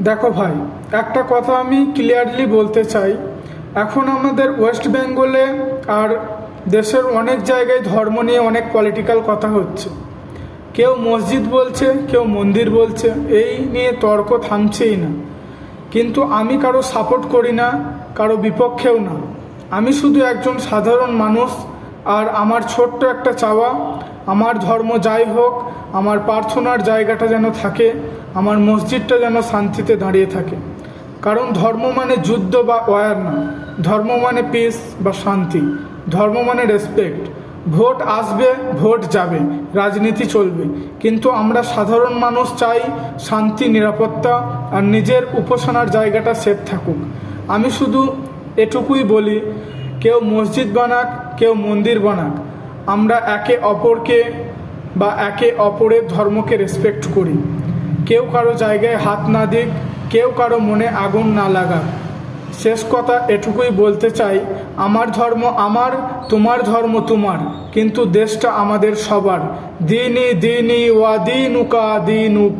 দেখো ভাই, একটা কথা আমি ক্লিয়ারলি বলতে চাই। এখন আমাদের ওয়েস্ট বেঙ্গলে আর দেশের অনেক জায়গায় ধর্ম নিয়ে অনেক পলিটিক্যাল কথা হচ্ছে। কেউ মসজিদ বলছে, কেউ মন্দির বলছে, এই নিয়ে তর্ক থামছেই না। কিন্তু আমি কারো সাপোর্ট করি না, কারো বিপক্ষেও না। আমি শুধু একজন সাধারণ মানুষ, আর আমার ছোট্ট একটা চাওয়া, আমার ধর্ম যাই হোক, আমার প্রার্থনার জায়গাটা যেন থাকে, আমার মসজিদটা যেন শান্তিতে দাঁড়িয়ে থাকে। কারণ ধর্ম মানে যুদ্ধ বা ওয়ার না, ধর্ম মানে পিস বা শান্তি, ধর্ম মানে রেসপেক্ট। ভোট আসবে, ভোট যাবে, রাজনীতি চলবে, কিন্তু আমরা সাধারণ মানুষ চাই শান্তি, নিরাপত্তা আর নিজের উপাসনার জায়গাটা সেফ থাকুক। আমি শুধু এটুকুই বলি, কেউ মসজিদ বানাক, কেউ মন্দির বানাক, আমরা একে অপরকে বা একে অপরের ধর্মকে রেসপেক্ট করি। কেউ কারো জায়গায় হাত না দিক, কেউ কারো মনে আগুন না লাগাক। শেষ কথা এটুকুই বলতে চাই, আমার ধর্ম আমার, তোমার ধর্ম তোমার, কিন্তু দেশটা আমাদের সবার। দিনী দিনী ওয়া দিনুকা দিনুক।